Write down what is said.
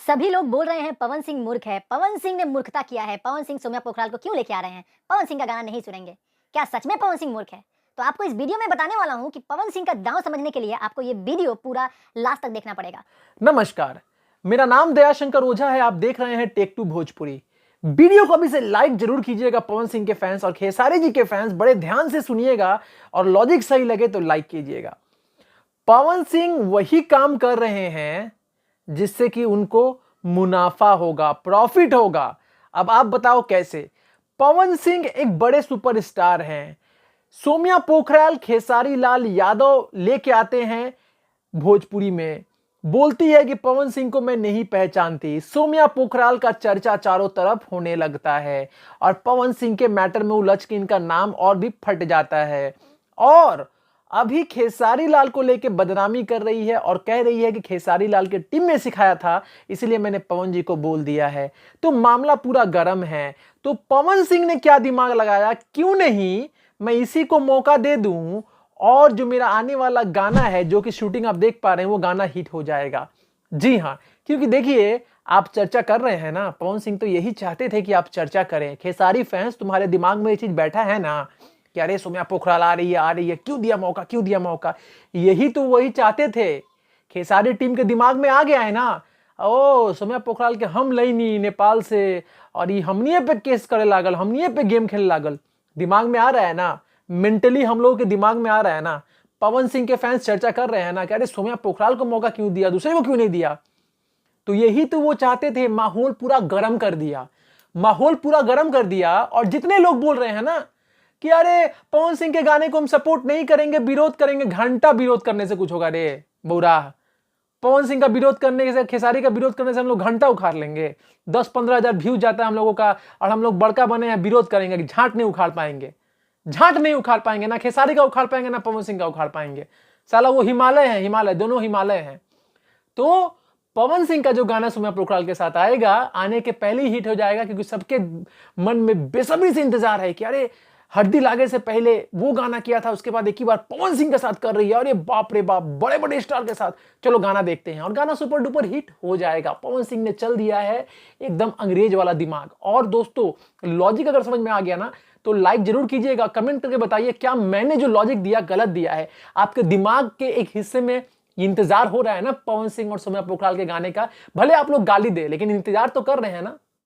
सभी लोग बोल रहे हैं पवन सिंह मूर्ख है, पवन सिंह ने मूर्खता किया है, पवन सिंह सौम्या पोखराल को क्यों लेके आ रहे हैं, पवन सिंह का गाना नहीं सुनेंगे। क्या सच में पवन सिंह मूर्ख है? तो आपको इस वीडियो में बताने वाला हूं कि पवन सिंह का दांव समझने के लिए आपको ये वीडियो पूरा लास्ट तक देखना पड़ेगा। नमस्कार, मेरा नाम दयाशंकर ओझा है। आप देख रहे हैं टेक टू भोजपुरी। वीडियो को अभी से लाइक जरूर कीजिएगा। पवन सिंह के फैंस और खेसारी जी के फैंस बड़े ध्यान से सुनिएगा और लॉजिक सही लगे तो लाइक कीजिएगा। पवन सिंह वही काम कर रहे हैं जिससे कि उनको मुनाफा होगा, प्रॉफिट होगा। अब आप बताओ कैसे? पवन सिंह एक बड़े सुपरस्टार हैं। सौम्या पोखराल खेसारी लाल यादव लेके आते हैं भोजपुरी में, बोलती है कि पवन सिंह को मैं नहीं पहचानती। सौम्या पोखराल का चर्चा चारों तरफ होने लगता है और पवन सिंह के मैटर में उलझ के इनका नाम और भी फट जाता है। और अभी खेसारी लाल को लेके बदनामी कर रही है और कह रही है कि खेसारी लाल के टीम में सिखाया था, इसलिए मैंने पवन जी को बोल दिया है। तो मामला पूरा गर्म है। तो पवन सिंह ने क्या दिमाग लगाया, क्यों नहीं मैं इसी को मौका दे दूं और जो मेरा आने वाला गाना है, जो कि शूटिंग आप देख पा रहे हैं, वो गाना हिट हो जाएगा। जी हाँ, क्योंकि देखिए आप चर्चा कर रहे हैं ना, पवन सिंह तो यही चाहते थे कि आप चर्चा करें। खेसारी फैंस, तुम्हारे दिमाग में ये चीज बैठा है ना कि अरे सौम्या पोखराल आ रही है, क्यों दिया मौका, क्यों दिया मौका। यही तो वही चाहते थे। खेसारी टीम के दिमाग में आ गया है ना, ओ सौम्या पोखराल के हम लईनी नेपाल से और ये हमनिए पे केस करे लागल, हमनिए पे गेम खेले लागल। दिमाग में आ रहा है ना, मेंटली हम लोगों के दिमाग में आ रहा है ना। पवन सिंह के फैंस चर्चा कर रहे हैं ना कि अरे सौम्या पोखराल को मौका क्यों दिया, दूसरे को क्यों नहीं दिया। तो यही तो वो चाहते थे। माहौल पूरा गर्म कर दिया, माहौल पूरा गर्म कर दिया। और जितने लोग बोल रहे हैं ना कि अरे पवन सिंह के गाने को हम सपोर्ट नहीं करेंगे, विरोध करेंगे, घंटा विरोध करने से कुछ होगा रे बुरा। पवन सिंह का विरोध करने से, खेसारी का विरोध करने से हम लोग घंटा उखाड़ लेंगे। 10-15 हजार व्यूज जाता है हम लोगों का और हम लोग बड़का बने हैं, विरोध करेंगे कि झांट नहीं उखाड़ पाएंगे। झांट नहीं उखाड़ पाएंगे, ना खेसारी का उखाड़ पाएंगे, ना पवन सिंह का उखाड़ पाएंगे। साला वो हिमालय है, हिमालय, दोनों हिमालय हैं। तो पवन सिंह का जो गाना सौम्या पोखराल के साथ आएगा, आने के पहले ही हिट हो जाएगा, क्योंकि सबके मन में बेसब्री से इंतजार है कि अरे हड्डी लागे से पहले वो गाना किया था, उसके बाद एक ही बार पवन सिंह के साथ कर रही है। अरे बाप रे बाप, बड़े बड़े स्टार के साथ, चलो गाना देखते हैं। और गाना सुपर डुपर हिट हो जाएगा। पवन सिंह ने चल दिया है एकदम अंग्रेज वाला दिमाग। और दोस्तों, लॉजिक अगर समझ में आ गया ना तो लाइक जरूर कीजिएगा, कमेंट करके बताइए क्या मैंने जो लॉजिक दिया गलत दिया है। आपके दिमाग के एक हिस्से में इंतजार हो रहा है ना पवन सिंह और सौम्या पोखराल के गाने का। भले आप लोग गाली दे, लेकिन इंतजार तो कर रहे हैं ना।